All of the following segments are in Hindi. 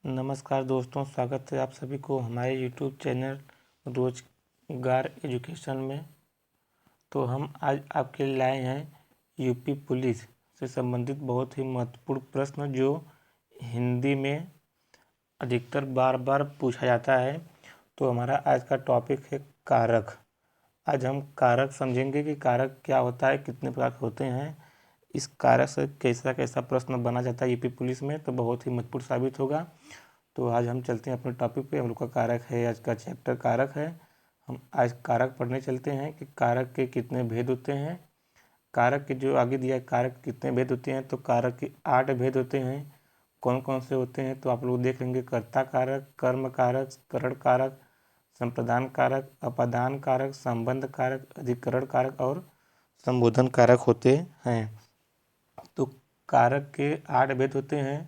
नमस्कार दोस्तों, स्वागत है आप सभी को हमारे यूट्यूब चैनल रोजगार एजुकेशन में। तो हम आज आपके लिए लाए हैं यूपी पुलिस से संबंधित बहुत ही महत्वपूर्ण प्रश्न जो हिंदी में अधिकतर बार बार पूछा जाता है। तो हमारा आज का टॉपिक है कारक। आज हम कारक समझेंगे कि कारक क्या होता है, कितने प्रकार के होते हैं, इस कारक से कैसा कैसा प्रश्न बना जाता है यूपी पुलिस में, तो बहुत ही महत्वपूर्ण साबित होगा। तो आज हम चलते हैं अपने टॉपिक पे। हम लोग का कारक है, आज का चैप्टर कारक है। हम आज कारक पढ़ने चलते हैं कि कारक के कितने भेद होते हैं। कारक के जो आगे दिया है, कारक कितने भेद होते हैं, तो कारक के 8 भेद होते हैं। कौन कौन से होते हैं तो आप लोग देख लेंगे। कर्ता कारक, कर्म कारक, करण कारक, संप्रदान कारक, अपादान कारक, संबंध कारक, अधिकरण कारक और संबोधन कारक होते हैं। तो कारक के 8 भेद होते हैं।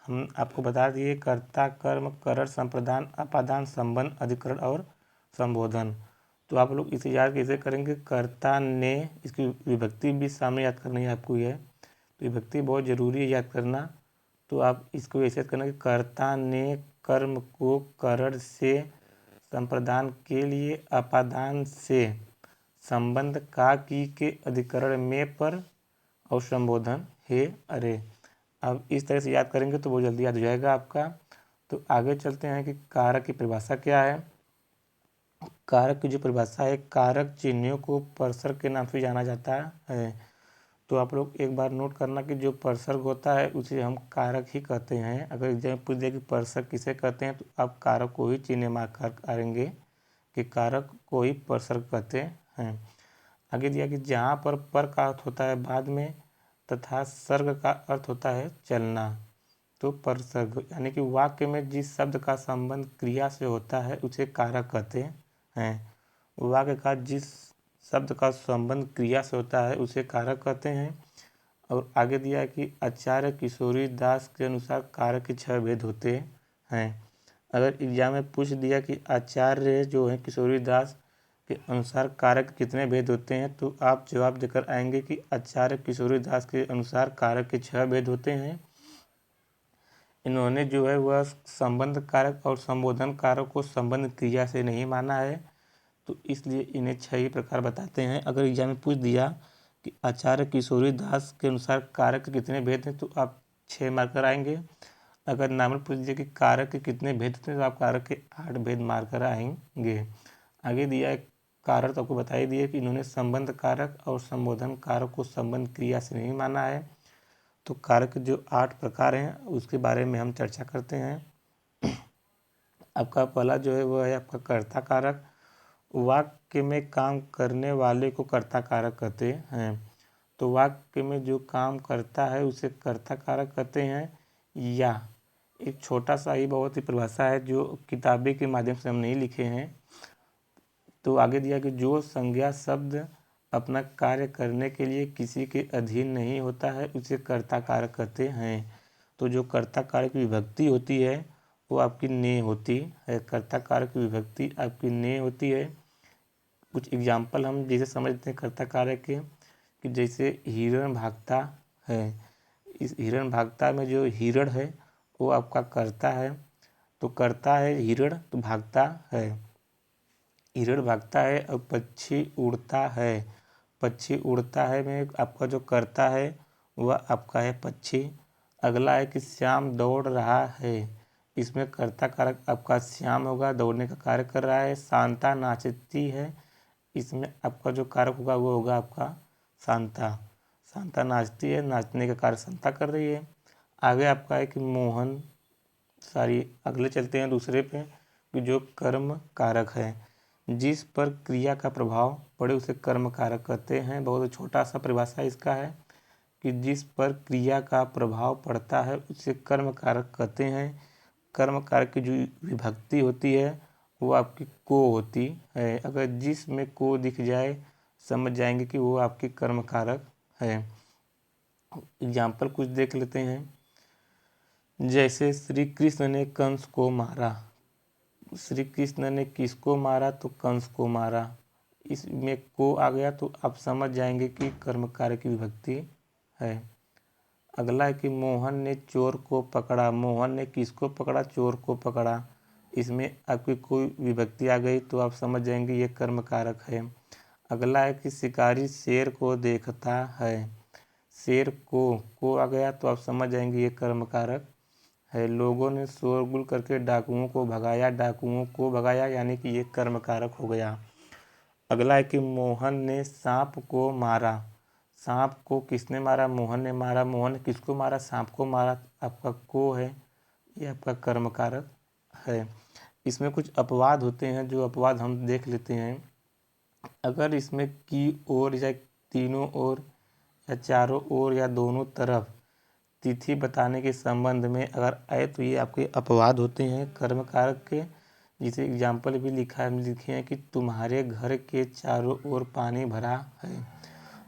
हम आपको बता दिए कर्ता, कर्म, करण, संप्रदान, अपादान, संबंध, अधिकरण और संबोधन। तो आप लोग इसे याद कैसे करेंगे। कर्ता ने, इसकी विभक्ति भी सामने याद करनी है आपको। यह तो विभक्ति बहुत ज़रूरी है याद करना। तो आप इसको ऐसे करना कि कर्ता ने कर्म को करण से, संप्रदान के लिए अपादान से, संबंध का की के अधिकरण में पर और संबोधन हे अरे। अब इस तरह से याद करेंगे तो बहुत जल्दी याद हो जाएगा आपका। तो आगे चलते हैं कि कारक की परिभाषा क्या है। कारक की जो परिभाषा है, कारक चिन्हों को परसर्ग के नाम से जाना जाता है। तो आप लोग एक बार नोट करना कि जो परसर्ग होता है उसे हम कारक ही कहते हैं। अगर एग्जाम पूछ दिया कि परसर्ग किसे कहते हैं तो आप कारक को ही चिन्ह मार्क कर करेंगे कि कारक को ही परसर्ग कहते हैं। आगे दिया कि जहाँ पर का अर्थ होता है बाद में तथा सर्ग का अर्थ होता है चलना, तो परसर्ग यानी कि वाक्य में जिस शब्द का संबंध क्रिया से होता है उसे कारक कहते हैं। वाक्य का जिस शब्द का संबंध क्रिया से होता है उसे कारक कहते हैं। और आगे दिया है कि आचार्य किशोरी दास के अनुसार कारक के 6 भेद होते हैं। अगर एग्जाम में पूछ दिया कि आचार्य जो है किशोरी दास के अनुसार कारक कितने भेद होते हैं तो आप जवाब देकर आएंगे कि आचार्य किशोरी दास के अनुसार कारक के 6 भेद होते हैं। इन्होंने जो है वह संबंध कारक और संबोधन कारक को संबंध क्रिया से नहीं माना है, तो इसलिए इन्हें 6 ही प्रकार बताते हैं। अगर एग्जाम में पूछ दिया कि आचार्य किशोरी दास के अनुसार कारक के कितने भेद हैं तो आप 6 मार्कर आएंगे। अगर नाम पूछ दिया कि कारक के कितने भेद होते हैं तो आप कारक के 8 भेद मार्कर आएंगे। आगे दिया है कारण, तो आपको बता ही दिए कि इन्होंने संबंध कारक और संबोधन कारक को संबंध क्रिया से नहीं माना है। तो कारक जो 8 प्रकार हैं उसके बारे में हम चर्चा करते हैं। आपका पहला जो है वह है आपका कर्ता कारक। वाक्य में काम करने वाले को कर्ता कारक कहते हैं। तो वाक्य में जो काम करता है उसे कर्ता कारक कहते हैं। या एक छोटा सा ही बहुत ही परिभाषा है जो किताबी के माध्यम से हम नहीं लिखे हैं। तो आगे दिया कि जो संज्ञा शब्द अपना कार्य करने के लिए किसी के अधीन नहीं होता है उसे कर्ता कारक कहते हैं। तो जो कर्ता कारक की विभक्ति होती है वो आपकी ने होती है। कर्ता कारक की विभक्ति आपकी ने होती है। कुछ एग्जाम्पल हम जैसे समझते हैं कर्ता कारक के, कि जैसे हिरण भागता है। इस हिरण भागता में जो हिरण है वो आपका कर्ता है। तो कर्ता है हिरण, तो भागता है, हिरण भागता है। और पक्षी उड़ता है, पक्षी उड़ता है में आपका जो कर्ता है वह आपका है पक्षी। अगला है कि श्याम दौड़ रहा है, इसमें कर्ता कारक आपका श्याम होगा, दौड़ने का कार्य कर रहा है। शांता नाचती है, इसमें आपका जो कारक होगा वो होगा आपका शांता। शांता नाचती है, नाचने का कार्य शांता कर रही है। आगे आपका है कि मोहन, अगले चलते हैं दूसरे पे, कि जो कर्म कारक है, जिस पर क्रिया का प्रभाव पड़े उसे कर्म कारक कहते हैं। बहुत छोटा सा परिभाषा इसका है कि जिस पर क्रिया का प्रभाव पड़ता है उसे कर्म कारक कहते हैं। कर्म कारक की जो विभक्ति होती है वो आपकी को होती है। अगर जिस में को दिख जाए समझ जाएंगे कि वो आपकी कर्म कारक है। एग्जाम्पल कुछ देख लेते हैं। जैसे श्री कृष्ण ने कंस को मारा, श्री कृष्ण ने किसको मारा तो कंस को मारा। इसमें को आ गया तो आप समझ जाएंगे कि कर्म कारक की विभक्ति है। अगला है कि मोहन ने चोर को पकड़ा। मोहन ने किसको पकड़ा? चोर को पकड़ा। इसमें आपकी कोई विभक्ति आ गई तो आप समझ जाएंगे ये कर्म कारक है। अगला है कि शिकारी शेर को देखता है। शेर को आ गया तो आप समझ जाएंगे ये कर्म कारक है। लोगों ने शोरगुल करके डाकुओं को भगाया। डाकुओं को भगाया यानी कि ये कर्म कारक हो गया। अगला है कि मोहन ने सांप को मारा। सांप को किसने मारा? मोहन ने मारा। मोहन ने किसको मारा? सांप को मारा। आपका को है, ये आपका कर्म कारक है। इसमें कुछ अपवाद होते हैं, जो अपवाद हम देख लेते हैं। अगर इसमें की ओर या तीनों ओर या चारों ओर या दोनों तरफ तिथि बताने के संबंध में अगर आए तो ये आपके अपवाद होते हैं कर्म कारक के। जिसे एग्जाम्पल भी लिखे हैं कि तुम्हारे घर के चारों ओर पानी भरा है।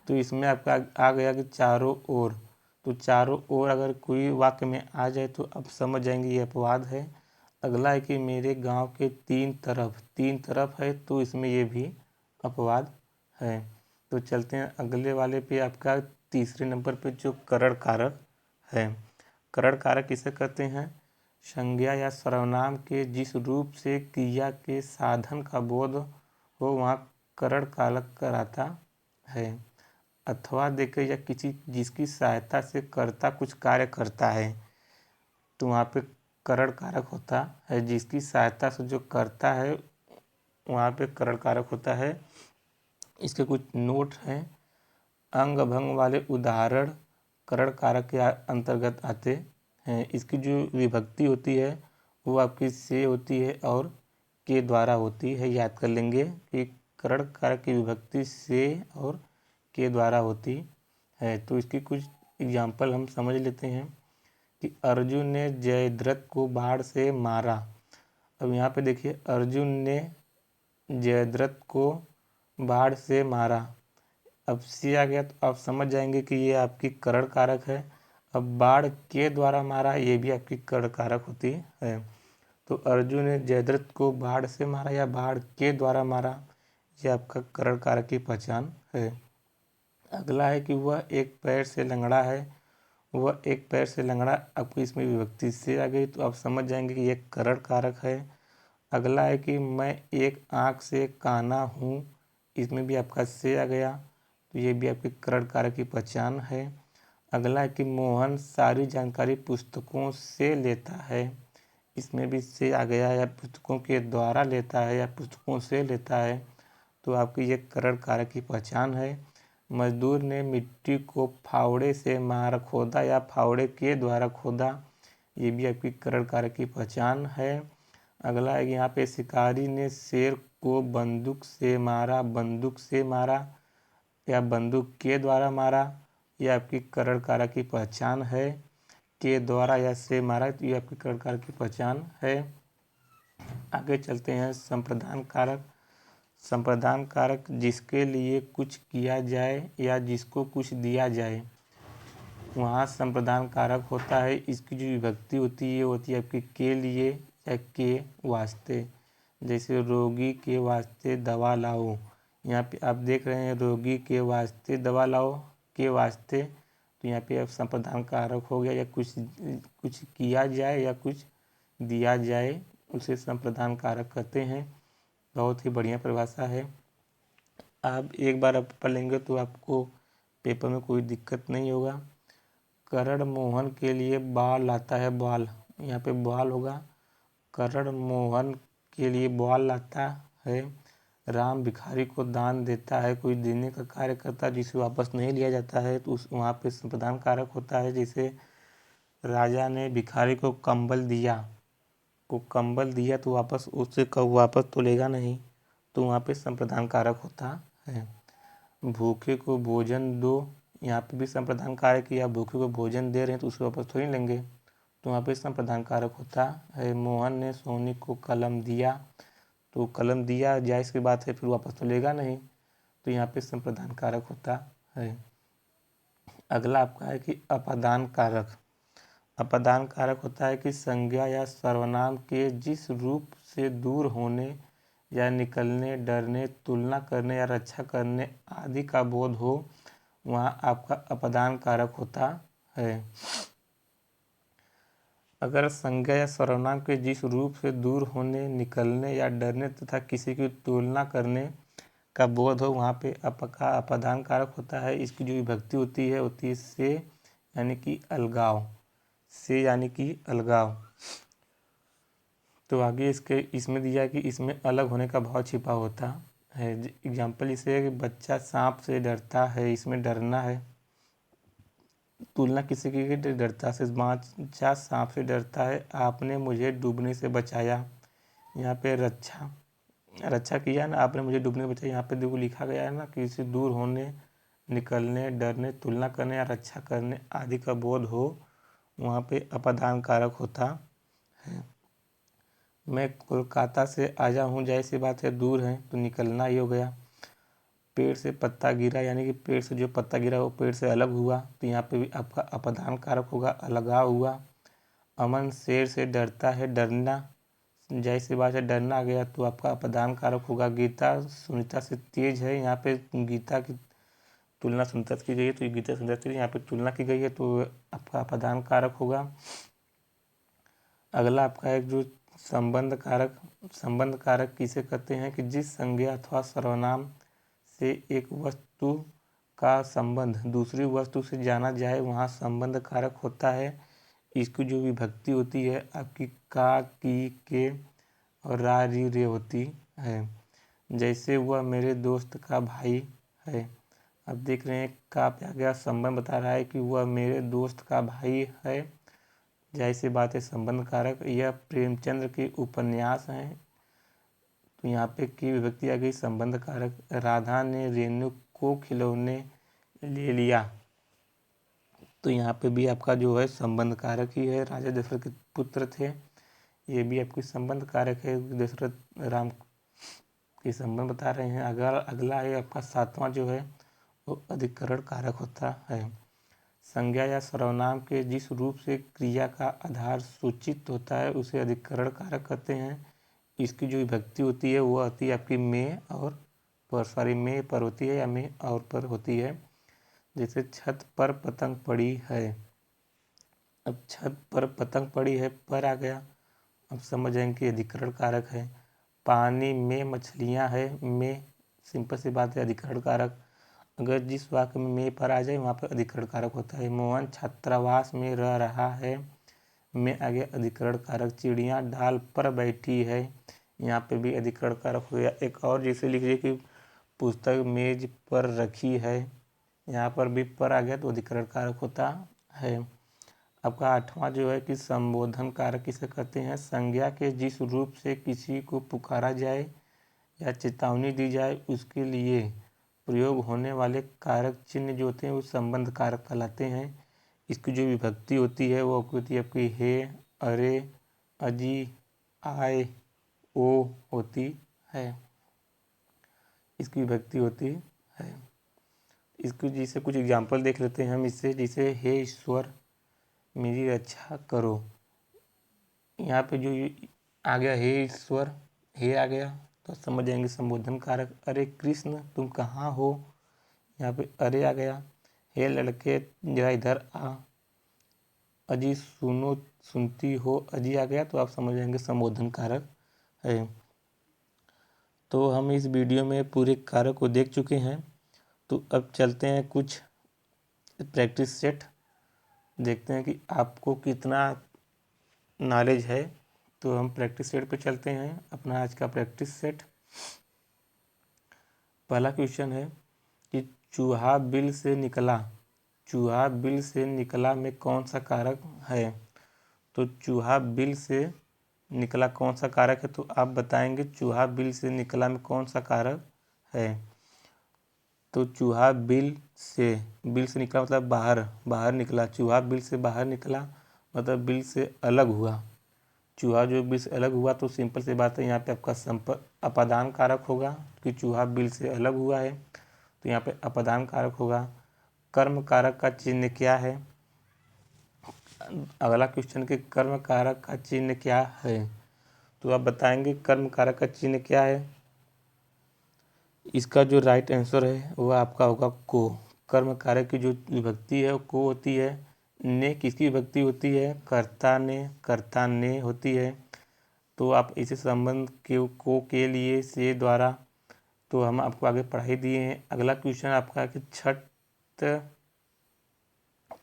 तो इसमें आपका आ गया कि चारों ओर। तो चारों ओर अगर कोई वाक्य में आ जाए तो आप समझ जाएंगे ये अपवाद है। अगला है कि मेरे गांव के तीन तरफ है, तो इसमें ये भी अपवाद है। तो चलते हैं अगले वाले पे, आपका तीसरे नंबर पे जो करण कारक है। करण कारक किसे कहते हैं? संज्ञा या सर्वनाम के जिस रूप से क्रिया के साधन का बोध हो वहाँ करण कारक कराता है। अथवा देखे या किसी जिसकी सहायता से कर्ता कुछ कार्य करता है तो वहाँ पे करण कारक होता है। जिसकी सहायता से जो करता है वहाँ पे करण कारक होता है। इसके कुछ नोट हैं। अंग भंग वाले उदाहरण करण कारक के अंतर्गत आते हैं। इसकी जो विभक्ति होती है वो आपकी से होती है और के द्वारा होती है। याद कर लेंगे कि करण कारक की विभक्ति से और के द्वारा होती है। तो इसकी कुछ एग्जाम्पल हम समझ लेते हैं कि अर्जुन ने जयद्रथ को बाढ़ से मारा। अब यहाँ पे देखिए, अर्जुन ने जयद्रथ को बाढ़ से मारा। अब सी आ गया तो आप समझ जाएंगे कि ये आपकी करण कारक है। अब बाढ़ के द्वारा मारा, ये भी आपकी करण कारक होती है। तो अर्जुन ने जयद्रथ को बाढ़ से मारा या बाढ़ के द्वारा मारा, ये आपका करण कारक की पहचान है। अगला है कि वह एक पैर से लंगड़ा है। वह एक पैर से लंगड़ा, आपको इसमें विभक्ति से आ गई तो आप समझ जाएंगे कि ये करण कारक है। अगला है कि मैं एक आँख से काना हूँ। इसमें भी आपका से आ गया तो ये भी आपके करण कारक की पहचान है। अगला है कि मोहन सारी जानकारी पुस्तकों से लेता है। इसमें भी से आ गया, या पुस्तकों के द्वारा लेता है या पुस्तकों से लेता है, तो आपकी ये करण कारक की पहचान है। मजदूर ने मिट्टी को फावड़े से मार खोदा या फावड़े के द्वारा खोदा, ये भी आपकी करण कारक की पहचान है। अगला है यहाँ पे शिकारी ने शेर को बंदूक से मारा। बंदूक से मारा या बंदूक के द्वारा मारा, यह आपकी करण कारक की पहचान है। के द्वारा या से मारा तो ये आपकी करण कारक की पहचान है। आगे चलते हैं संप्रदान कारक। संप्रदान कारक जिसके लिए कुछ किया जाए या जिसको कुछ दिया जाए वहाँ संप्रदान कारक होता है। इसकी जो विभक्ति होती है ये होती है आपकी के लिए या के वास्ते। जैसे रोगी के वास्ते दवा लाओ, यहाँ पे आप देख रहे हैं रोगी के वास्ते दवा लाओ, के वास्ते, तो यहाँ पे आप संप्रदान कारक हो गया। या कुछ किया जाए या कुछ दिया जाए उसे संप्रदान कारक कहते हैं। बहुत ही बढ़िया परिभाषा है। आप एक बार आप पढ़ लेंगे तो आपको पेपर में कोई दिक्कत नहीं होगा। करण मोहन के लिए बाल लाता है। बाल, यहाँ पे बाल होगा। करण मोहन के लिए बाल लाता है। राम भिखारी को दान देता है। कोई देने का कार्य करता है जिसे वापस नहीं लिया जाता है तो उस वहाँ पे संप्रदान कारक होता है। जैसे राजा ने भिखारी को कंबल दिया तो वापस उससे कब वापस तो लेगा नहीं, तो वहाँ पे संप्रदान कारक होता है। भूखे को भोजन दो, यहाँ पे भी संप्रदान कारक है। भूखे को भोजन दे रहे हैं तो उसे वापस थोड़ी लेंगे, तो वहाँ पे संप्रदान कारक होता है। मोहन ने सोनी को कलम दिया, तो कलम दिया जायज़ की बात है, फिर वापस तो लेगा नहीं, तो यहाँ पे संप्रदान कारक होता है। अगला आपका है कि अपादान कारक। अपादान कारक होता है कि संज्ञा या सर्वनाम के जिस रूप से दूर होने या निकलने, डरने, तुलना करने या रक्षा करने आदि का बोध हो वहाँ आपका अपादान कारक होता है। अगर संज्ञा या सर्वनाम के जिस रूप से दूर होने, निकलने या डरने तथा किसी की तुलना करने का बोध हो, वहाँ पे का अपादान कारक होता है। इसकी जो विभक्ति होती है से यानी कि अलगाव, से यानी कि अलगाव। तो आगे इसमें दिया है कि इसमें अलग होने का भाव छिपा होता है। एग्जाम्पल इसे है कि बच्चा सांप से डरता है, इसमें डरना है। तुलना किसी की डरता से, बच्चा सांप से डरता है, आपने मुझे डूबने से बचाया। यहाँ पे रक्षा किया ना, आपने मुझे डूबने से बचाया। यहाँ पे देखो लिखा गया है ना, किसी दूर होने, निकलने, डरने, तुलना करने या रक्षा करने आदि का बोध हो, वहाँ पे अपादान कारक होता है। मैं कोलकाता से आया हूँ, जैसी बात है, दूर है तो निकलना ही हो गया। पेड़ से पत्ता गिरा, यानी कि पेड़ से जो पत्ता गिरा वो पेड़ से अलग हुआ, तो यहाँ पे भी आपका अपादान कारक होगा, अलगाव हुआ। अमन शेर से डरता है, डरना, जैसी बात है, डरना आ गया तो आपका अपादान कारक होगा। गीता सुनीता से तेज है, यहाँ पे गीता की तुलना सुनीता से की गई है तो गीता सुनीता से यहाँ पे तुलना की गई है तो आपका अपादान कारक होगा। अगला आपका एक जो संबंध कारक किसे कहते हैं कि जिस संज्ञा अथवा सर्वनाम से एक वस्तु का संबंध दूसरी वस्तु से जाना जाए, वहाँ संबंध कारक होता है। इसकी जो विभक्ति होती है आपकी का, की, के और रा, री, रे होती है। जैसे वह मेरे दोस्त का भाई है। अब देख रहे हैं का पे आ गया, संबंध बता रहा है कि वह मेरे दोस्त का भाई है। जैसी बात है, संबंध कारक। यह प्रेमचंद्र के उपन्यास हैं, तो यहाँ पे की विभक्ति आ गई, संबंध कारक। राधा ने रेणु को खिलौने ले लिया, तो यहाँ पे भी आपका जो है संबंध कारक ही है। राजा दशरथ के पुत्र थे, ये भी आपकी संबंध कारक है, दशरथ राम के संबंध बता रहे हैं। अगला है आपका 7वां जो है वो अधिकरण कारक होता है। संज्ञा या सर्वनाम के जिस रूप से क्रिया का आधार सूचित होता है उसे अधिकरण कारक कहते हैं। इसकी जो विभक्ति होती है वो आती है आपकी में और पर, में पर होती है या में और पर होती है। जैसे छत पर पतंग पड़ी है, अब छत पर पतंग पड़ी है, पर आ गया, अब समझ जाएंगे कि अधिकरण कारक है। पानी में मछलियां है, में सिंपल सी बात है, अधिकरण कारक। अगर जिस वाक्य में पर आ जाए वहाँ पर अधिकरण कारक होता है। मोहन छात्रावास में रह रहा है, में आगे अधिकरण कारक। चिड़िया डाल पर बैठी है, यहाँ पे भी अधिकरण कारक हो गया। एक और जैसे लिख दिए कि पुस्तक मेज पर रखी है, यहाँ पर भी पर आ गया तो अधिकरण कारक होता है। आपका 8वां जो है कि संबोधन कारक किसे कहते हैं। संज्ञा के जिस रूप से किसी को पुकारा जाए या चेतावनी दी जाए उसके लिए प्रयोग होने वाले कारक चिन्ह जो होते हैं वो संबंध कारक कहलाते हैं। इसकी जो विभक्ति होती है वो होती है आपकी हे, अरे, अजी, आए, ओ होती है, इसकी विभक्ति होती है। इसको जिसे कुछ एग्जाम्पल देख लेते हैं हम इससे। जैसे हे ईश्वर मेरी रक्षा करो, यहाँ पे जो आ गया हे ईश्वर, हे आ गया तो समझ जाएंगे संबोधन कारक। अरे कृष्ण तुम कहाँ हो, यहाँ पे अरे आ गया। हे लड़के जरा इधर आ, अजी सुनो सुनती हो, अजी आ गया तो आप समझ जाएंगे संबोधन कारक है। तो हम इस वीडियो में पूरे कारक को देख चुके हैं, तो अब चलते हैं कुछ प्रैक्टिस सेट, देखते हैं कि आपको कितना नॉलेज है। तो हम प्रैक्टिस सेट पे चलते हैं, अपना आज का प्रैक्टिस सेट। पहला क्वेश्चन है कि चूहा बिल से निकला, चूहा बिल से निकला में कौन सा कारक है। तो चूहा बिल से निकला कौन सा कारक है, तो आप बताएंगे चूहा बिल से निकला में कौन सा कारक है। तो चूहा बिल से निकला मतलब बाहर निकला, चूहा बिल से बाहर निकला मतलब बिल से अलग हुआ। चूहा जो बिल से अलग हुआ तो सिंपल सी बात है, यहाँ पे आपका अपादान कारक होगा कि चूहा बिल से अलग हुआ है, तो यहाँ पे अपादान कारक होगा। कर्म कारक का चिन्ह क्या है। अगला क्वेश्चन के कर्म कारक का चिन्ह क्या है, तो आप बताएंगे कर्म कारक का चिन्ह क्या है। इसका जो राइट आंसर है वो आपका होगा को। कर्म कारक की जो विभक्ति है वो को होती है। ने किसकी विभक्ति होती है? कर्ता ने, कर्ता ने होती है। तो आप इसे संबंध के लिए से द्वारा, तो हम आपको आगे पढ़ाई दिए हैं। अगला क्वेश्चन आपका है कि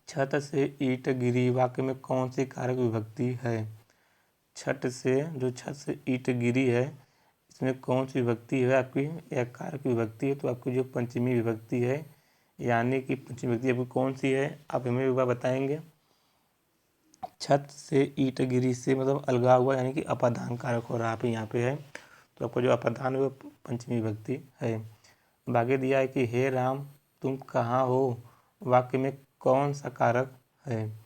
छत से ईंट गिरी वाक्य में कौन सी कारक विभक्ति है? छत से ईंट गिरी है, इसमें कौन सी विभक्ति है आपकी? यह कारक विभक्ति है। तो आपकी जो पंचमी विभक्ति है, यानी कि पंचमी विभक्ति आपकी कौन सी है, आप हमें एक बार बताएंगे। छत से ईंट गिरी से मतलब अलगा हुआ, यानी कि अपादान कारक हो रहा है यहाँ पे है। तो आपको जो अपादान है वो पंचमी विभक्ति है। आगे दिया है कि हे राम तुम कहाँ हो, वाक्य में कौन सा कारक है?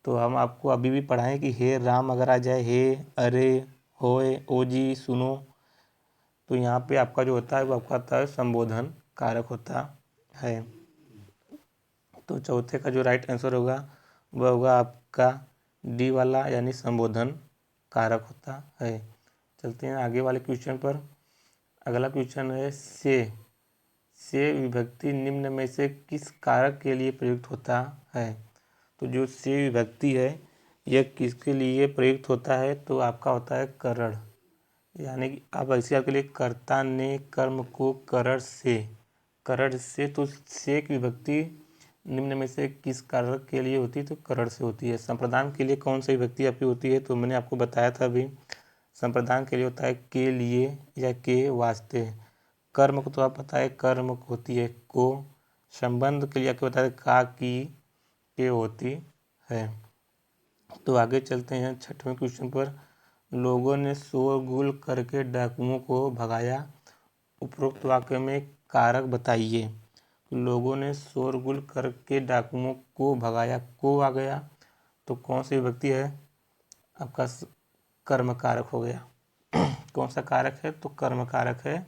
तो हम आपको अभी भी पढ़ाएं कि हे राम अगर आ जाए, हे, अरे, होए, ओ जी, सुनो, तो यहाँ पे आपका जो होता है वो आपका होता है संबोधन कारक होता है। तो चौथे का जो राइट आंसर होगा वह होगा आपका डी वाला, यानी संबोधन कारक होता है। चलते हैं आगे वाले क्वेश्चन पर। अगला क्वेश्चन है से विभक्ति निम्न में से किस कारक के लिए प्रयुक्त होता है? तो जो से विभक्ति है यह किसके लिए प्रयुक्त होता है? तो आपका होता है करण, यानी कि आप ऐसे आपके लिए कर्ता ने कर्म को करण से, तो से की विभक्ति निम्न में से किस कारक के लिए होती है? तो करण से होती है। संप्रदान के लिए कौन सी विभक्ति आपकी होती है? तो मैंने आपको बताया था अभी, संप्रदान के लिए होता है के लिए या के वास्ते। कर्म को तो आप पता है, कर्म होती है को। संबंध के लिए आपको बता दें का की के होती है। तो आगे चलते हैं छठवें क्वेश्चन पर। लोगों ने शोरगुल करके डाकुओं को भगाया, उपरोक्त वाक्य में कारक बताइए। लोगों ने शोरगुल करके डाकुओं को भगाया, को आ गया, तो कौन सी विभक्ति है? आपका कर्म कारक हो गया। कौन सा कारक है? तो कर्म कारक है।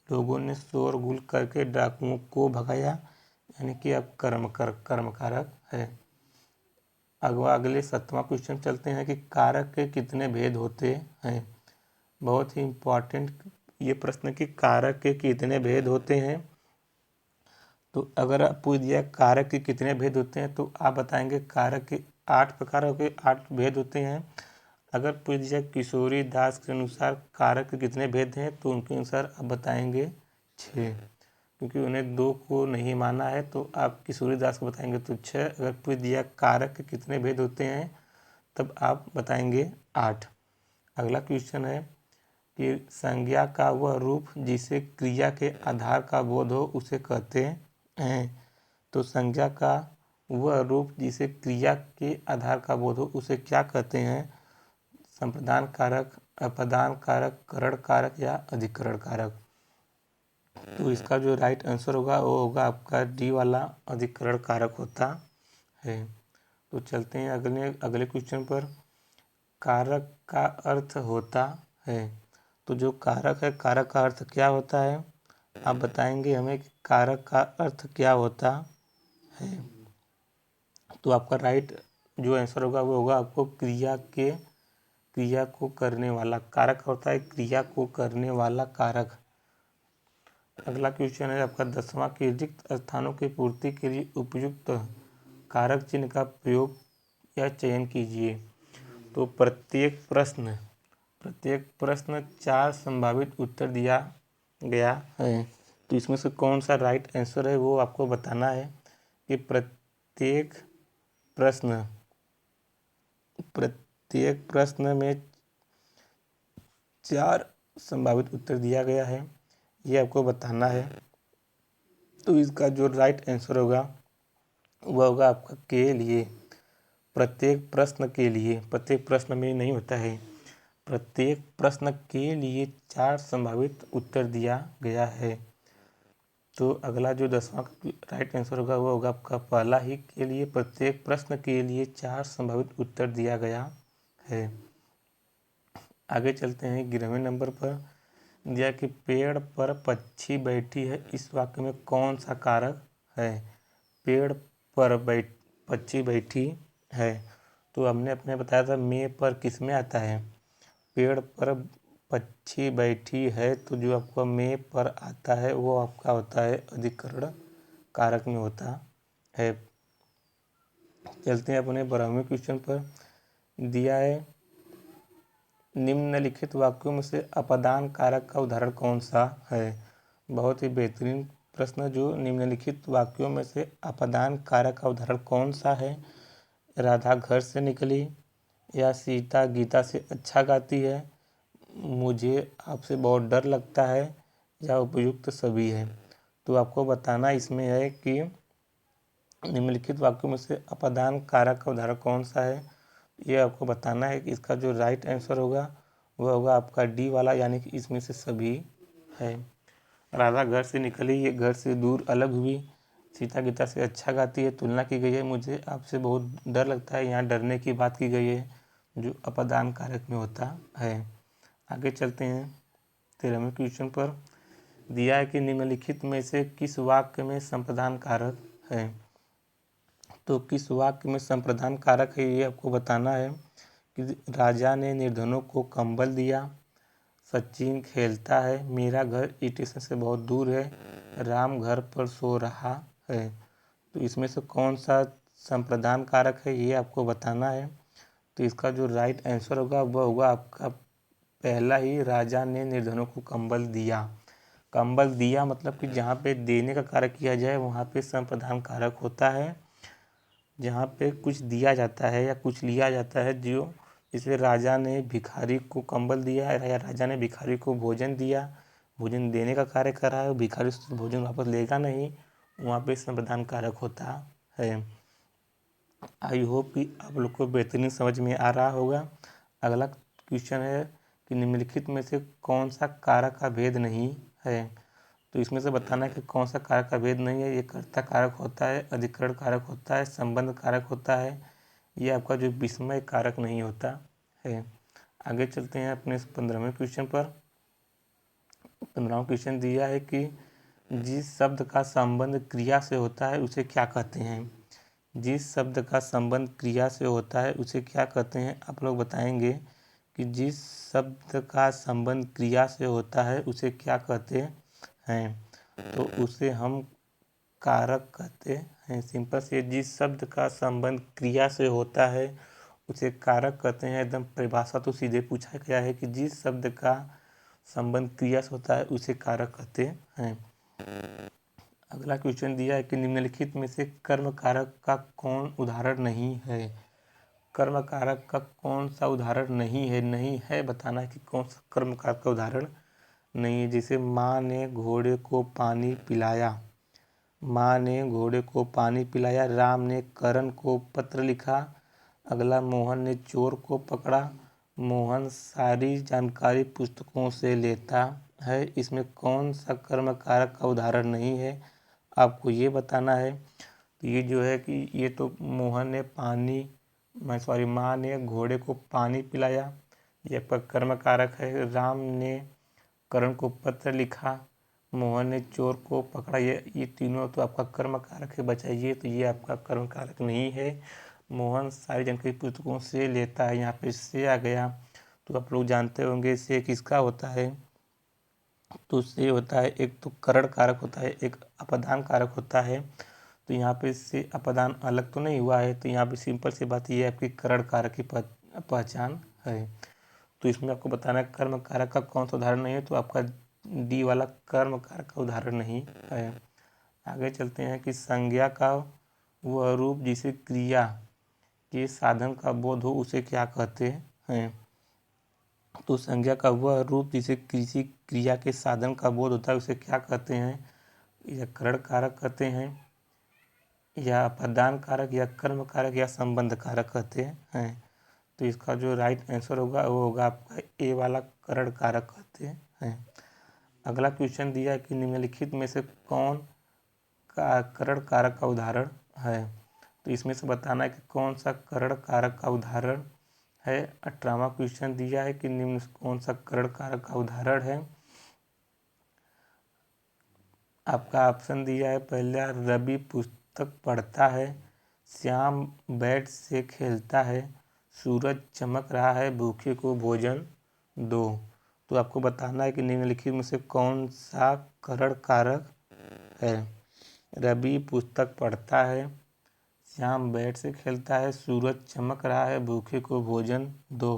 लोगों ने शोरगुल करके डाकुओं को भगाया, यानी कि अब कर्म कारक है। अगले 7वां क्वेश्चन चलते हैं कि कारक के कितने भेद होते हैं? बहुत ही इम्पोर्टेंट ये प्रश्न कि कारक के कितने भेद होते हैं। तो अगर आप पूछ दिया कारक के कितने भेद होते हैं, तो आप बताएंगे कारक के 8 प्रकारों के 8 भेद होते हैं। अगर पूछ दिया किशोरी दास के अनुसार कारक के कितने भेद हैं, तो उनके अनुसार आप बताएंगे 6, क्योंकि उन्हें 2 को नहीं माना है, तो आप किशोरी दास को बताएंगे तो 6। अगर पूछ दिया कारक के कितने भेद होते हैं, तब आप बताएंगे 8। अगला क्वेश्चन है कि संज्ञा का वह रूप जिसे क्रिया के आधार का बोध हो उसे कहते हैं। तो संज्ञा का वह रूप जिसे क्रिया के आधार का बोध हो उसे क्या कहते हैं? संप्रदान कारक, अपदान कारक, करण कारक या अधिकरण कारक। तो इसका जो राइट आंसर होगा वो होगा आपका डी वाला, अधिकरण कारक होता है। तो चलते हैं अगले क्वेश्चन पर। कारक का अर्थ होता है। तो जो कारक है, कारक का अर्थ क्या होता है? आप बताएंगे हमें कि कारक का अर्थ क्या होता है। तो आपका राइट जो आंसर होगा वो होगा आपको क्रिया को करने वाला कारक होता है, क्रिया को करने वाला कारक। अगला क्वेश्चन है आपका 10वां कि रिक्त स्थानों की पूर्ति के लिए उपयुक्त कारक चिन्ह का प्रयोग या चयन कीजिए। तो प्रत्येक प्रश्न 4 संभावित उत्तर दिया गया है। तो इसमें से कौन सा राइट आंसर है वो आपको बताना है कि प्रत्येक प्रश्न में 4 संभावित उत्तर दिया गया है, ये आपको बताना है। तो इसका जो राइट आंसर होगा वह होगा आपका के लिए, प्रत्येक प्रश्न में नहीं होता है, प्रत्येक प्रश्न के लिए 4 संभावित उत्तर दिया गया है। तो अगला जो 10वां राइट आंसर होगा वो होगा आपका पहला ही के लिए, प्रत्येक प्रश्न के लिए 4 संभावित उत्तर दिया गया है। आगे चलते हैं 11वें नंबर पर। दिया कि पेड़ पर पक्षी बैठी है, इस वाक्य में कौन सा कारक है? पेड़ पर पक्षी बैठी है, तो हमने अपने बताया था में पर किस में आता है? पेड़ पर पक्षी बैठी है, तो जो आपका में पर आता है वो आपका होता है अधिकरण कारक में होता है। चलते हैं अपने 12वें क्वेश्चन पर। दिया है निम्नलिखित वाक्यों में से अपादान कारक का उदाहरण कौन सा है। बहुत ही बेहतरीन प्रश्न, जो निम्नलिखित वाक्यों में से अपादान कारक का उदाहरण कौन सा है। राधा घर से निकली, या सीता गीता से अच्छा गाती है, मुझे आपसे बहुत डर लगता है, या उपयुक्त सभी है। तो आपको बताना इसमें है कि निम्नलिखित वाक्यों में से अपादान कारक का उदाहरण कौन सा है। ये आपको बताना है कि इसका जो राइट आंसर होगा वह होगा आपका डी वाला, यानी कि इसमें से सभी है। राधा घर से निकली, ये घर से दूर अलग हुई। सीता गीता से अच्छा गाती है, तुलना की गई है। मुझे आपसे बहुत डर लगता है, यहाँ डरने की बात की गई है, जो अपादान कारक में होता है। आगे चलते हैं 13वें क्वेश्चन पर। दिया है कि निम्नलिखित में से किस वाक्य में संप्रदान कारक है। तो किस वाक्य में संप्रदान कारक है, ये आपको बताना है कि राजा ने निर्धनों को कंबल दिया, सचिन खेलता है, मेरा घर स्टेशन से बहुत दूर है, राम घर पर सो रहा है। तो इसमें से कौन सा संप्रदान कारक है, ये आपको बताना है। तो इसका जो राइट आंसर होगा वह होगा आपका पहला ही, राजा ने निर्धनों को कंबल दिया। कंबल दिया मतलब कि जहाँ पे देने का कार्य किया जाए वहाँ पे संप्रदान कारक होता है। जहाँ पे कुछ दिया जाता है या कुछ लिया जाता है, जो जैसे राजा ने भिखारी को कंबल दिया या राजा ने भिखारी को भोजन दिया, भोजन देने का कार्य कर रहा है, भिखारी उससे भोजन वापस लेगा नहीं, वहाँ पे संप्रदान कारक होता है। आई होप कि आप लोग को बेहतरीन समझ में आ रहा होगा। अगला क्वेश्चन है कि निम्नलिखित में से कौन सा कारक का भेद नहीं है। तो इसमें से बताना है कि कौन सा कारक का भेद नहीं है। ये कर्ता कारक होता है, अधिकरण कारक होता है, संबंध कारक होता है, ये आपका जो विस्मय कारक नहीं होता है। आगे चलते हैं अपने 15वें क्वेश्चन पर। 15वां क्वेश्चन दिया है कि जिस शब्द का संबंध क्रिया से होता है उसे क्या कहते हैं। जिस शब्द का संबंध क्रिया से होता है उसे क्या कहते हैं। आप लोग बताएंगे कि जिस शब्द का संबंध क्रिया से होता है उसे क्या कहते हैं। तो उसे हम कारक कहते हैं। सिंपल से, जिस शब्द का संबंध क्रिया से होता है उसे कारक कहते हैं। एकदम परिभाषा तो सीधे पूछा गया है कि जिस शब्द का संबंध क्रिया से होता है उसे कारक कहते हैं। अगला क्वेश्चन दिया है कि निम्नलिखित में से कर्म कारक का कौन उदाहरण नहीं है। कर्म कारक का कौन सा उदाहरण नहीं है बताना है कि कौन सा कर्म कारक का उदाहरण नहीं है। जैसे माँ ने घोड़े को पानी पिलाया, माँ ने घोड़े को पानी पिलाया। राम ने करण को पत्र लिखा। अगला, मोहन ने चोर को पकड़ा। मोहन सारी जानकारी पुस्तकों से लेता है। इसमें कौन सा कर्म कारक का उदाहरण नहीं है, आपको ये बताना है। तो ये जो है कि ये तो मोहन ने माँ ने घोड़े को पानी पिलाया, ये आपका कर्म कारक है। राम ने करण को पत्र लिखा, मोहन ने चोर को पकड़ा, ये तीनों तो आपका कर्म कारक है। बचाइए, तो ये आपका कर्म कारक नहीं है। मोहन सारी जानकारी पुस्तकों से लेता है, यहाँ पे से आ गया। तो आप लोग जानते होंगे से किसका होता है। तो से होता है, एक तो करण कारक होता है, एक अपदान कारक होता है। तो यहाँ पे से अपदान अलग तो नहीं हुआ है, तो यहाँ पे सिंपल सी बात ये है, आपकी करण कारक की पहचान है। तो इसमें आपको बताना है कर्म कारक का कौन सा उदाहरण नहीं है। तो आपका डी वाला कर्म कारक का उदाहरण नहीं है। आगे चलते हैं कि संज्ञा का वह रूप जिसे क्रिया के साधन का बोध हो उसे क्या कहते हैं। तो संज्ञा का वह रूप जिसे किसी क्रिया के साधन का बोध होता है उसे क्या कहते हैं। या करण कारक कहते हैं, या अपदान कारक, या कर्म कारक, या संबंध कारक कहते हैं। तो इसका जो राइट आंसर होगा वो होगा आपका ए वाला, करण कारक कहते हैं। अगला क्वेश्चन दिया है कि निम्नलिखित में से कौन का करण कारक का उदाहरण है। तो इसमें से बताना है कि कौन सा करण कारक का उदाहरण है। 18वां क्वेश्चन दिया है कि निम्न कौन सा करण कारक का उदाहरण है। आपका ऑप्शन दिया है पहला, रवि पुस्तक पढ़ता है, श्याम बैट से खेलता है, सूरज चमक रहा है, भूखे को भोजन दो। तो आपको बताना है कि निम्नलिखित में से कौन सा करण कारक है। रवि पुस्तक पढ़ता है, श्याम बैट से खेलता है, सूरज चमक रहा है, भूखे को भोजन दो।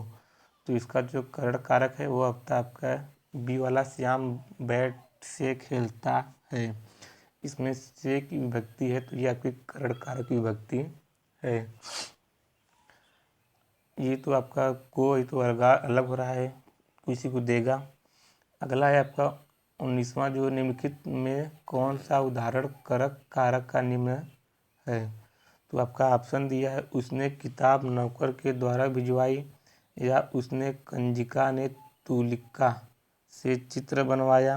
तो इसका जो करण कारक है वो अब आपका बी वाला श्याम बैट से खेलता है। इसमें से की विभक्ति है तो ये आपकी करण कारक विभक्ति है। ये तो आपका को ये तो अलग हो रहा है, किसी को देगा। अगला है आपका 19वां, जो निम्नलिखित में कौन सा उदाहरण करक कारक का निम्न है। तो आपका ऑप्शन दिया है, उसने किताब नौकर के द्वारा भिजवाई, या उसने कंजिका ने तुलिका से चित्र बनवाया।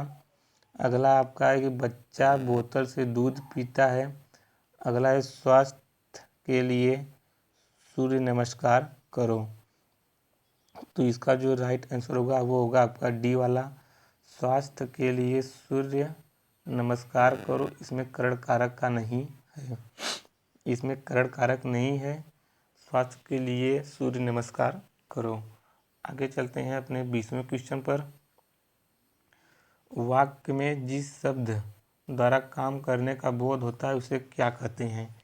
अगला आपका है कि बच्चा बोतल से दूध पीता है। अगला है स्वास्थ्य के लिए सूर्य नमस्कार करो। तो इसका जो राइट आंसर होगा वो होगा आपका डी वाला, स्वास्थ्य के लिए सूर्य नमस्कार करो। इसमें करण कारक का नहीं है, इसमें करण कारक नहीं है। स्वास्थ्य के लिए सूर्य नमस्कार करो। आगे चलते हैं अपने 20वें क्वेश्चन पर। वाक्य में जिस शब्द द्वारा काम करने का बोध होता है उसे क्या कहते हैं।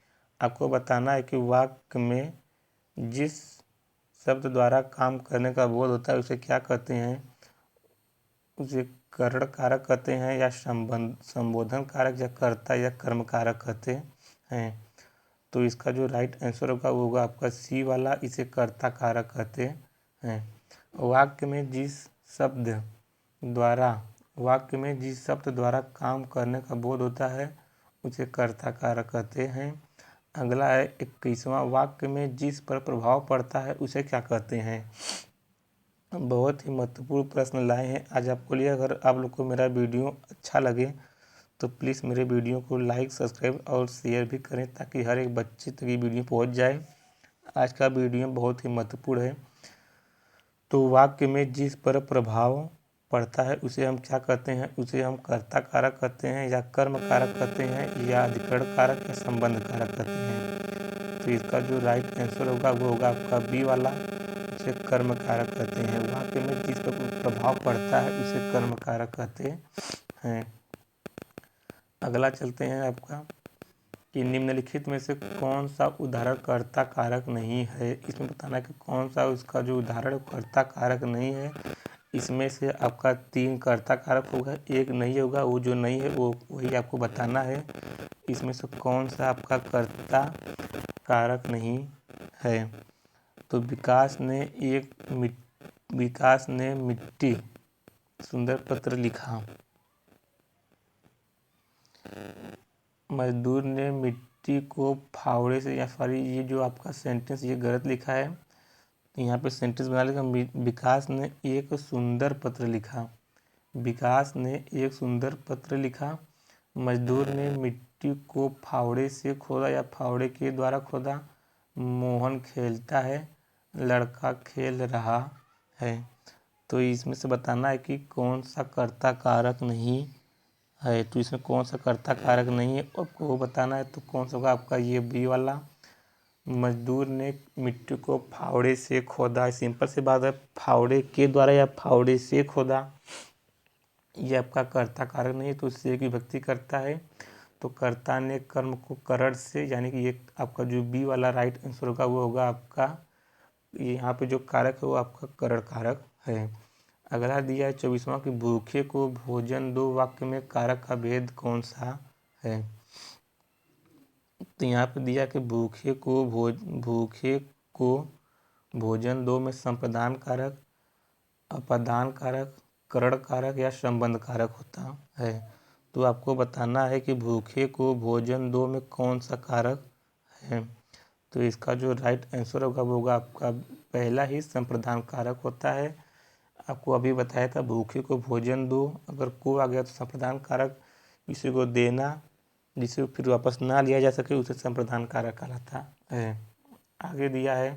आपको बताना है कि वाक्य में जिस शब्द द्वारा काम करने का बोध होता है उसे क्या कहते हैं। उसे करण कारक कहते हैं, या संबोधन कारक, या कर्ता या कर्म कारक कहते हैं। तो इसका जो राइट आंसर होगा वो होगा आपका सी वाला, इसे कर्ता कारक कहते हैं। वाक्य में जिस शब्द द्वारा काम करने का बोध होता है उसे कर्ता कारक कहते हैं। अगला है 21वां, वाक्य में जिस पर प्रभाव पड़ता है उसे क्या कहते हैं। बहुत ही महत्वपूर्ण प्रश्न लाए हैं आज आपको लिए। अगर आप लोग को मेरा वीडियो अच्छा लगे तो प्लीज़ मेरे वीडियो को लाइक, सब्सक्राइब और शेयर भी करें ताकि हर एक बच्चे तक ये वीडियो पहुंच जाए। आज का वीडियो बहुत ही महत्वपूर्ण है। तो वाक्य में जिस पर प्रभाव पड़ता है उसे हम क्या कहते हैं। उसे हम कर्ता कारक कहते हैं, या कर्म कारक कहते हैं, या अधिकरण कारक, या संबंध कारक कहते हैं। तो इसका जो राइट आंसर होगा वो होगा आपका बी वाला, उसे कर्म कारक कहते हैं। वाक्य में जिस पर प्रभाव पड़ता है उसे कर्म कारक कहते हैं। अगला चलते हैं आपका कि निम्नलिखित में से कौन सा उदाहरण कर्ता कारक नहीं है। इसमें बताना है कि कौन सा उसका जो उदाहरण कर्ता कारक नहीं है। इसमें से आपका 3 कर्ता कारक होगा, एक नहीं होगा। वो जो नहीं है वो वही आपको बताना है। इसमें से कौन सा आपका कर्ता कारक नहीं है। तो विकास ने मिट्टी सुंदर पत्र लिखा। मजदूर ने मिट्टी को फावड़े से, या सॉरी ये जो आपका सेंटेंस ये गलत लिखा है, यहाँ पे सेंटेंस बना लिखा विकास ने एक सुंदर पत्र लिखा। विकास ने एक सुंदर पत्र लिखा। मजदूर ने मिट्टी को फावड़े से खोदा, या फावड़े के द्वारा खोदा। मोहन खेलता है, लड़का खेल रहा है। तो इसमें से बताना है कि कौन सा कर्ता कारक नहीं है। तो इसमें कौन सा कर्ता कारक नहीं है आपको वो बताना है। तो कौन सा होगा आपका ये बी वाला, मजदूर ने मिट्टी को फावड़े से खोदा। सिंपल सी बात है, फावड़े के द्वारा या फावड़े से खोदा, ये आपका कर्ता कारक नहीं है। तो से की विभक्ति करता है। तो कर्ता ने कर्म को करण से, यानी कि ये आपका जो बी वाला राइट आंसर होगा वो होगा आपका, यहाँ पे जो कारक है वो आपका करण कारक है। अगला दिया है 24वां कि भूखे को भोजन दो। वाक्य में कारक का भेद कौन सा है। तो यहाँ पे दिया कि भूखे को भोजन दो में संप्रदान कारक, अपादान कारक, करण कारक, या संबंध कारक होता है। तो आपको बताना है कि भूखे को भोजन दो में कौन सा कारक है। तो इसका जो राइट आंसर होगा वो होगा आपका पहला ही संप्रदान कारक होता है। आपको अभी बताया था भूखे को भोजन दो, अगर को आ गया तो संप्रदान कारक, किसी को देना जिसे फिर वापस ना लिया जा सके उसे संप्रदान कारक कहलाता है। आगे दिया है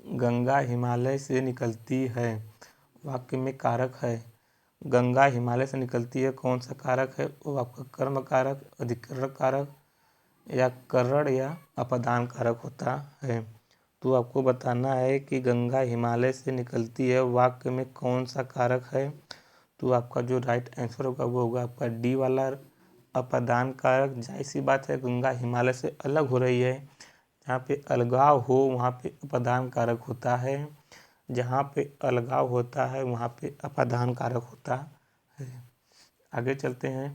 गंगा हिमालय से निकलती है। वाक्य में कारक है, गंगा हिमालय से निकलती है, कौन सा कारक है। वो आपका कर्म कारक, अधिकरण कारक, या करण, या अपदान कारक होता है। तो आपको बताना है कि गंगा हिमालय से निकलती है, वाक्य में कौन सा कारक है। तो आपका जो राइट आंसर होगा वो होगा आपका डी वाला, अपादान कारक, जाहिर सी बात है गंगा हिमालय से अलग हो रही है। जहाँ पे अलगाव हो वहाँ पे अपादान कारक होता है, जहाँ पे अलगाव होता है वहाँ पे अपादान कारक होता है। आगे चलते हैं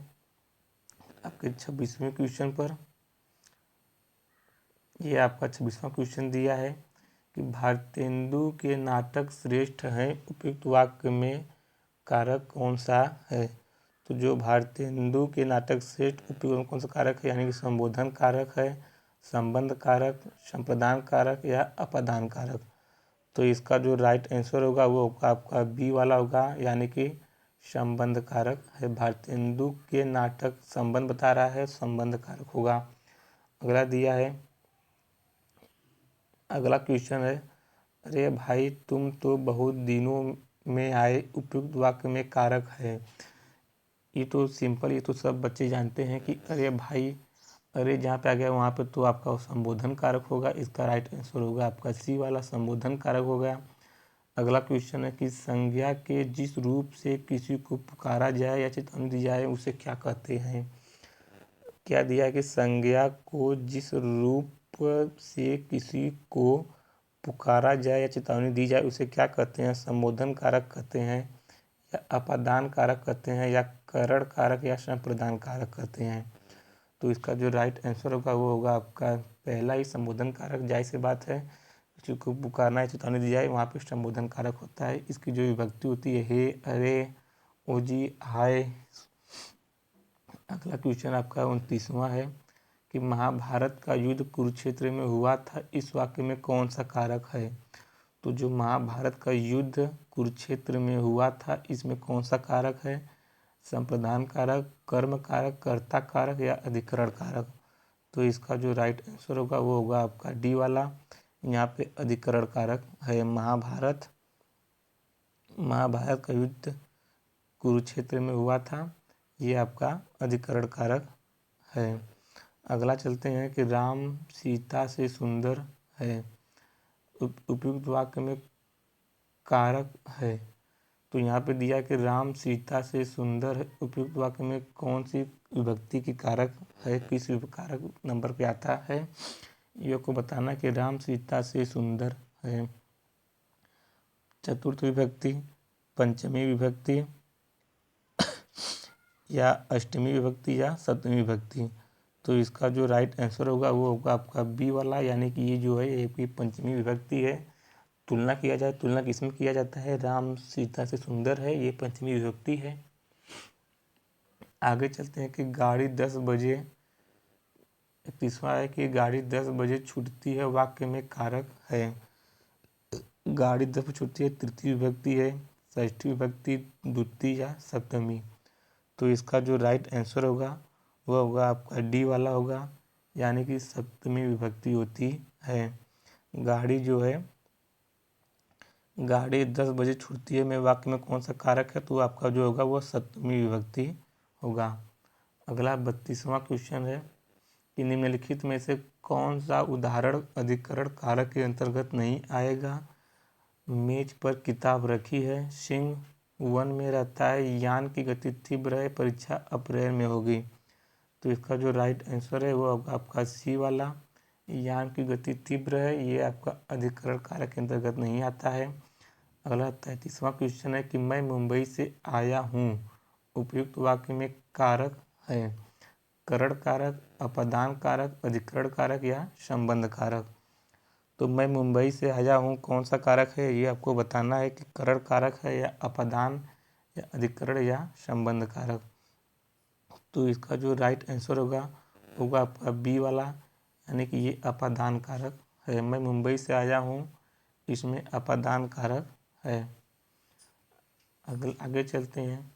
आपके 26वें क्वेश्चन पर। ये आपका 26वां क्वेश्चन दिया है कि भारतेंदु के नाटक श्रेष्ठ हैं, उपयुक्त वाक्य में कारक कौन सा है। तो जो भारतेंदु के नाटक श्रेष्ठ उपयुक्त कौन सा कारक है, यानी कि संबोधन कारक है, संबंध कारक, संप्रदान कारक या अपादान कारक। तो इसका जो राइट आंसर होगा वो आपका बी वाला होगा, यानी कि संबंध कारक है। भारतेंदु के नाटक संबंध बता रहा है, संबंध कारक होगा। अगला दिया है, अगला क्वेश्चन है, अरे भाई तुम तो बहुत दिनों में आए, उपयुक्त वाक्य में कारक है। ये तो सिंपल, ये तो सब बच्चे जानते हैं कि अरे भाई, अरे जहाँ पे आ गया वहाँ पे तो आपका संबोधन कारक होगा। इसका राइट आंसर होगा आपका सी वाला, संबोधन कारक हो गया। अगला क्वेश्चन है कि संज्ञा के जिस रूप से किसी को पुकारा जाए या चेतावनी दी जाए उसे क्या कहते हैं। क्या दिया है कि संज्ञा को जिस रूप से किसी को पुकारा जाए या चेतावनी दी जाए उसे क्या कहते हैं, संबोधन कारक कहते हैं या अपादान कारक कहते हैं या करण कारक या संप्रदान कारक कहते हैं। तो इसका जो राइट आंसर होगा वो होगा आपका पहला ही, संबोधन कारक। जाहिर सी बात है किसी को पुकारना या चेतावनी दी जाए वहाँ पे संबोधन कारक होता है। इसकी जो विभक्ति होती है हे, अरे, ओ जी, हाय। अगला क्वेश्चन आपका 29वां है कि महाभारत का युद्ध कुरुक्षेत्र में हुआ था, इस वाक्य में कौन सा कारक है। तो जो महाभारत का युद्ध कुरुक्षेत्र में हुआ था इसमें कौन सा कारक है, संप्रदान कारक, कर्म कारक, कर्ता कारक या अधिकरण कारक। तो इसका जो राइट आंसर होगा वो होगा आपका डी वाला, यहाँ पे अधिकरण कारक है। महाभारत का युद्ध कुरुक्षेत्र में हुआ था, ये आपका अधिकरण कारक है। अगला चलते हैं कि राम सीता से सुंदर है, उपयुक्त वाक्य में कारक है। तो यहाँ पे दिया कि राम सीता से सुंदर है, उपयुक्त वाक्य में कौन सी विभक्ति की कारक है, किस कारक नंबर पे आता है, ये को बताना कि राम सीता से सुंदर है। चतुर्थ विभक्ति, पंचमी विभक्ति या अष्टमी विभक्ति या सप्तमी विभक्ति। तो इसका जो राइट आंसर होगा वो होगा आपका बी वाला, यानी कि ये जो है ये पंचमी विभक्ति है। तुलना किया जाए, तुलना किसमें किया जाता है, राम सीता से सुंदर है, ये पंचमी विभक्ति है। आगे चलते हैं कि गाड़ी 10 बजे, 31वां है कि गाड़ी 10 बजे छूटती है, वाक्य में कारक है। गाड़ी 10 बजे छूटती है तृतीय विभक्ति है, षष्ठी विभक्ति, द्वितीय या सप्तमी। तो इसका जो राइट आंसर होगा वह होगा आपका डी वाला होगा, यानी कि सप्तमी विभक्ति होती है। गाड़ी जो है, गाड़ी 10 बजे छूटती है में वाक्य में कौन सा कारक है, तो आपका जो होगा वो सप्तमी विभक्ति होगा। अगला 32वां क्वेश्चन है कि निम्नलिखित में से कौन सा उदाहरण अधिकरण कारक के अंतर्गत नहीं आएगा। मेज पर किताब रखी है, सिंह वन में रहता है, यान की गति तीव्र है, परीक्षा अप्रैल में होगी। तो इसका जो राइट आंसर है वो आपका सी वाला, यान की गति तीव्र है, ये आपका अधिकरण कारक के अंतर्गत नहीं आता है। अगला 33वां क्वेश्चन है कि मैं मुंबई से आया हूँ, उपयुक्त वाक्य में कारक है, करण कारक, अपादान कारक, अधिकरण कारक या संबंध कारक। तो मैं मुंबई से आया हूँ कौन सा कारक है, ये आपको बताना है कि करण कारक है या अपादान या अधिकरण या संबंध कारक। तो इसका जो राइट आंसर होगा आपका बी वाला, यानी कि ये अपादान कारक है। मैं मुंबई से आया हूँ, इसमें अपादान कारक है। आगे चलते हैं,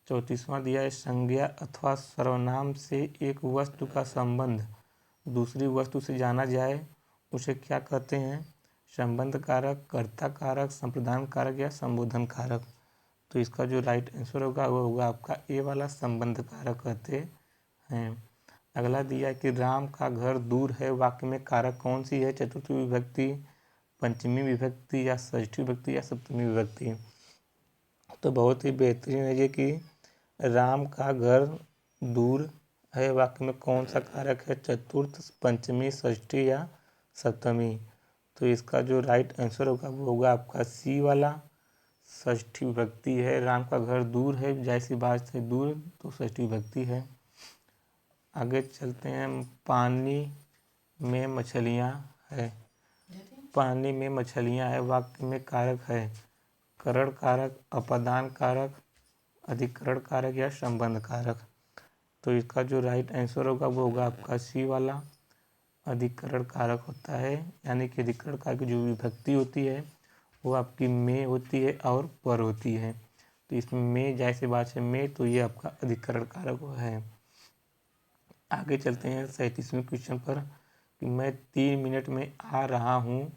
34वां दिया है, संज्ञा अथवा सर्वनाम से एक वस्तु का संबंध दूसरी वस्तु से जाना जाए उसे क्या कहते हैं, संबंध कारक, कर्ता कारक, संप्रदान कारक या संबोधन कारक। तो इसका जो राइट आंसर होगा वो होगा आपका ए वाला, संबंध कारक कहते हैं। अगला दिया है कि राम का घर दूर है, वाक्य में कारक कौन सी है, चतुर्थी विभक्ति, पंचमी विभक्ति या षष्ठी विभक्ति या सप्तमी विभक्ति। तो बहुत ही बेहतरीन है ये कि राम का घर दूर है वाक्य में कौन सा कारक है, चतुर्थ, पंचमी, षष्ठी या सप्तमी। तो इसका जो राइट आंसर होगा वो होगा आपका सी वाला, षष्ठी विभक्ति है। राम का घर दूर है, जैसी बात से दूर, तो षष्ठी विभक्ति है। आगे चलते हैं, पानी में मछलियाँ है। पानी में मछलियाँ है वाक्य में कारक है करण कारक, अपदान कारक, अधिकरण कारक या संबंध कारक। तो इसका जो राइट आंसर होगा वो होगा आपका सी वाला, अधिकरण कारक होता है। यानी कि अधिकरण कारक की जो विभक्ति होती है वो आपकी में होती है और पर होती है। तो इसमें में जैसे बात है में, तो ये आपका अधिकरण कारक है। आगे चलते हैं 37वें क्वेश्चन पर कि मैं 3 मिनट में आ रहा हूँ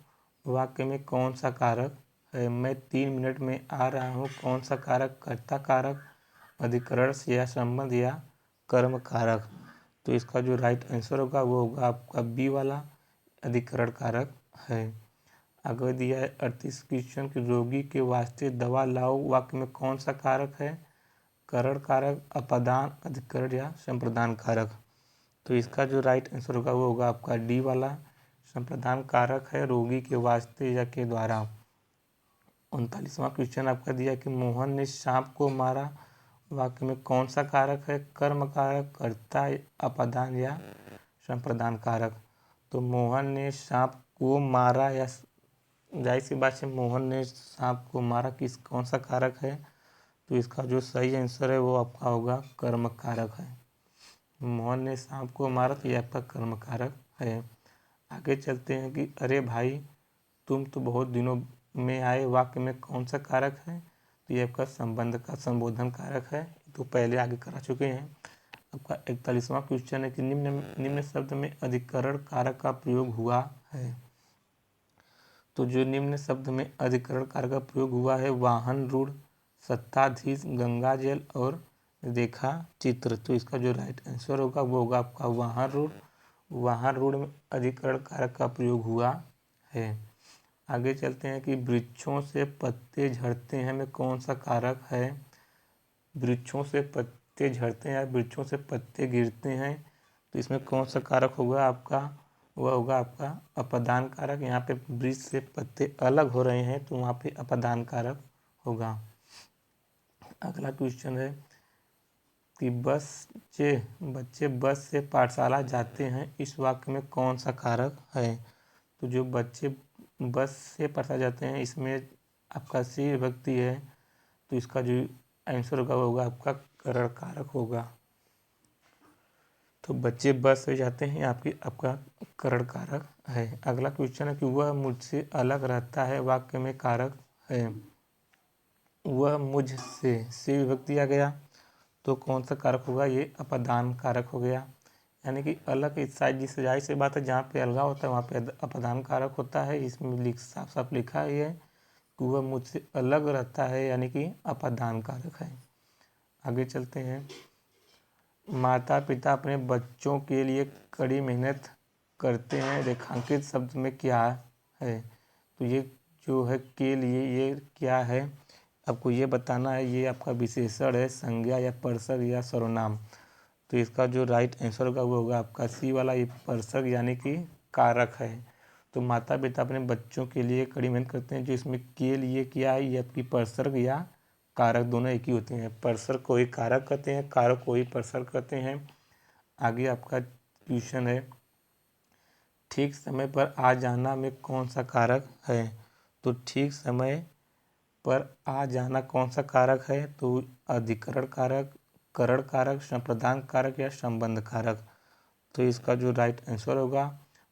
वाक्य में कौन सा कारक है। मैं 3 मिनट में आ रहा हूँ, कौन सा कारक, कर्ता कारक, अधिकरण से या संबंध या कर्म कारक। तो इसका जो राइट आंसर होगा वो होगा आपका बी वाला, अधिकरण कारक है। आगे दिया है 38 क्वेश्चन कि रोगी के वास्ते दवा लाओ वाक्य में कौन सा कारक है, करण कारक, अपदान, अधिकरण या संप्रदान कारक। तो इसका जो राइट आंसर होगा वो होगा आपका डी वाला, संप्रदान कारक है, रोगी के वास्ते या के द्वारा। 39वां क्वेश्चन आपका दिया कि मोहन ने सांप को मारा वाक्य में कौन सा कारक है, कर्म कारक, कर्ता, अपदान या संप्रदान कारक। तो मोहन ने सांप को मारा, या जाहिर सी बात है मोहन ने सांप को मारा, कौन सा कारक है। तो इसका जो सही आंसर है वो आपका होगा कर्म कारक है। मोहन ने सांप को मारा, तो ये आपका कर्म कारक है। आगे चलते हैं कि अरे भाई तुम तो बहुत दिनों में आए वाक्य में कौन सा कारक है। तो ये आपका संबंध का संबोधन कारक है, तो पहले आगे करा चुके हैं। आपका 41वां क्वेश्चन है कि निम्न शब्द में अधिकरण कारक का प्रयोग हुआ है। तो जो निम्न शब्द में अधिकरण कारक का प्रयोग हुआ है, वाहन रूढ़, सत्ताधीश, गंगा जल और रेखा चित्र। तो इसका जो राइट आंसर होगा वो होगा आपका वाहन रूढ़। वाहन रूढ़ में अधिकरण कारक का प्रयोग हुआ है। आगे चलते हैं कि वृक्षों से पत्ते झड़ते हैं में कौन सा कारक है। वृक्षों से पत्ते झड़ते हैं या वृक्षों से पत्ते गिरते हैं, तो इसमें कौन सा कारक होगा आपका, वह होगा आपका अपदान कारक। यहाँ पे वृक्ष से पत्ते अलग हो रहे हैं तो वहाँ पे अपदान कारक होगा। अगला क्वेश्चन है कि बच्चे बस से पाठशाला जाते हैं, इस वाक्य में कौन सा कारक है। तो जो बच्चे बस से पाठशाला जाते हैं, इसमें आपका सी विभक्ति है, तो इसका जो आंसर होगा वो होगा आपका करण कारक होगा। तो बच्चे बस से जाते हैं आपका करण कारक है। अगला क्वेश्चन है कि वह मुझसे अलग रहता है वाक्य में कारक है। वह मुझसे विभक्ति आ गया, तो कौन सा कारक होगा, ये अपदान कारक हो गया। यानी कि अलग जिस जाहिर से बात है जहाँ पे अलगाव होता है वहाँ पे अपदान कारक होता है। इसमें साफ साफ लिखा ही है कि वह मुझसे अलग रहता है, यानी कि अपदान कारक है। आगे चलते हैं, माता पिता अपने बच्चों के लिए कड़ी मेहनत करते हैं, रेखांकित शब्द में क्या है। तो ये जो है के लिए, ये क्या है आपको ये बताना है। ये आपका विशेषण है, संज्ञा या परसक या सर्वनाम। तो इसका जो राइट आंसर होगा वो होगा आपका सी वाला, ये परसक यानी कि कारक है। तो माता पिता अपने बच्चों के लिए कड़ी मेहनत करते हैं, जो इसमें के लिए क्या है, ये आपकी परसक या कारक दोनों एक ही होते हैं। परसक को ही कारक कहते हैं, कारक को ही परसक कहते हैं। आगे आपका क्वेश्चन है, ठीक समय पर आ जाना में कौन सा कारक है। तो ठीक समय पर आ जाना कौन सा कारक है, तो अधिकरण कारक, करण कारक, संप्रदान कारक या संबंध कारक। तो इसका जो राइट आंसर होगा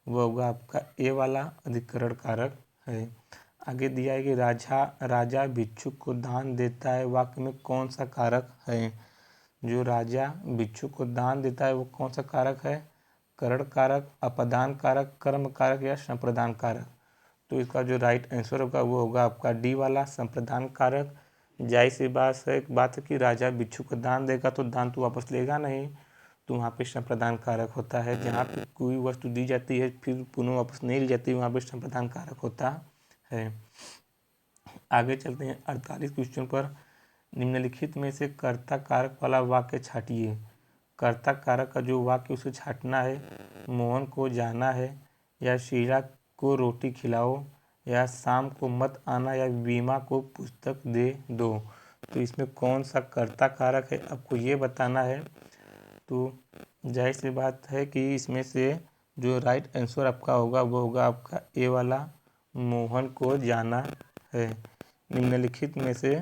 वो होगा आपका ए वाला, अधिकरण कारक है। आगे दिया है कि राजा भिक्षुक को दान देता है वाक्य में कौन सा कारक है। जो राजा भिक्षुक को दान देता है वो कौन सा कारक है, करण कारक, अपदान कारक, कर्म कारक या संप्रदान कारक। तो इसका जो राइट आंसर होगा वो होगा आपका डी वाला, संप्रदान कारक। जाहिर सी बात है कि राजा भिक्षुक को दान देगा तो दान तो वापस लेगा नहीं, तो वहाँ पे संप्रदान कारक होता है। जहाँ पे कोई वस्तु दी जाती है फिर पुनः वापस नहीं ली जाती, वहाँ पे संप्रदान कारक होता है। आगे चलते हैं 48 क्वेश्चन पर, निम्नलिखित में से कर्ता कारक वाला वाक्य छाटिए। कर्ता कारक का जो वाक्य उसे छांटना है, मोहन को जाना है, या शीला को रोटी खिलाओ, या शाम को मत आना, या बीमा को पुस्तक दे दो। तो इसमें कौन सा कर्ता कारक है आपको ये बताना है। तो जाहिर सी बात है कि इसमें से जो राइट आंसर आपका होगा वो होगा आपका ए वाला, मोहन को जाना है। निम्नलिखित में से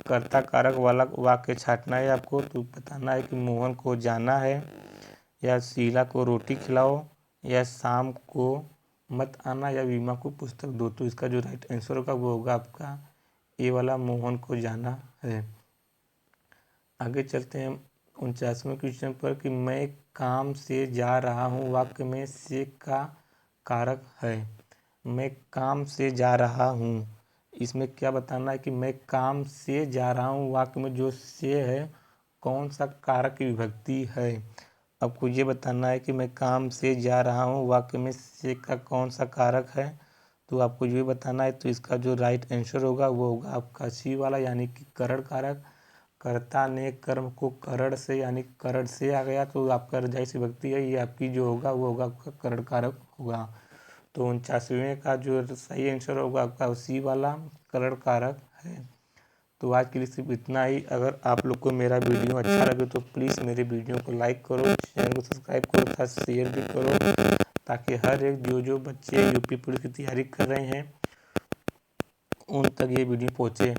कर्ता कारक वाला वाक्य छांटना है आपको। तो बताना है कि मोहन को जाना है, या शीला को रोटी खिलाओ, या शाम को मत आना, या बीमा को पुस्तक दो। तो इसका जो राइट आंसर होगा वो होगा आपका ए वाला, मोहन को जाना है। आगे चलते हैं 49वें क्वेश्चन पर कि मैं काम से जा रहा हूँ वाक्य में से का कारक है। मैं काम से जा रहा हूँ, इसमें क्या बताना है कि मैं काम से जा रहा हूँ वाक्य में जो से है कौन सा कारक की विभक्ति है। आपको ये बताना है कि मैं काम से जा रहा हूँ वाक्य में से का कौन सा कारक है। तो आपको ये बताना है। तो इसका जो राइट आंसर होगा वो होगा आपका सी वाला, यानी कि करण कारक। कर्ता ने कर्म को करण से यानी करण से आ गया तो आपका जाहिर सी विभक्ति है, ये आपकी जो होगा वो होगा आपका करण कारक होगा। तो 49वें का जो सही आंसर होगा आपका सी वाला, करण कारक है। तो आज के लिए सिर्फ इतना ही। अगर आप लोग को मेरा वीडियो अच्छा लगे तो प्लीज़ मेरे वीडियो को लाइक करो, चैनल को सब्सक्राइब करो तथा शेयर भी करो, ताकि हर एक जो बच्चे यूपी पुलिस की तैयारी कर रहे हैं उन तक ये वीडियो पहुँचे।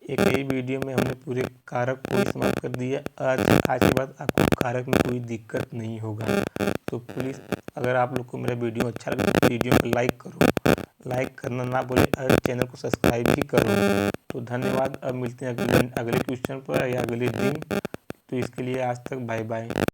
एक ही वीडियो में हमने पूरे कारक को समाप्त कर दिया। आज के बाद आपको कारक में कोई दिक्कत नहीं होगा। तो प्लीज़ अगर आप लोग को मेरा वीडियो अच्छा लगे तो वीडियो को लाइक करो, लाइक करना ना भूले और चैनल को सब्सक्राइब भी करो। तो धन्यवाद। अब मिलते हैं अगले क्वेश्चन पर या अगले दिन। तो इसके लिए आज तक बाय बाय।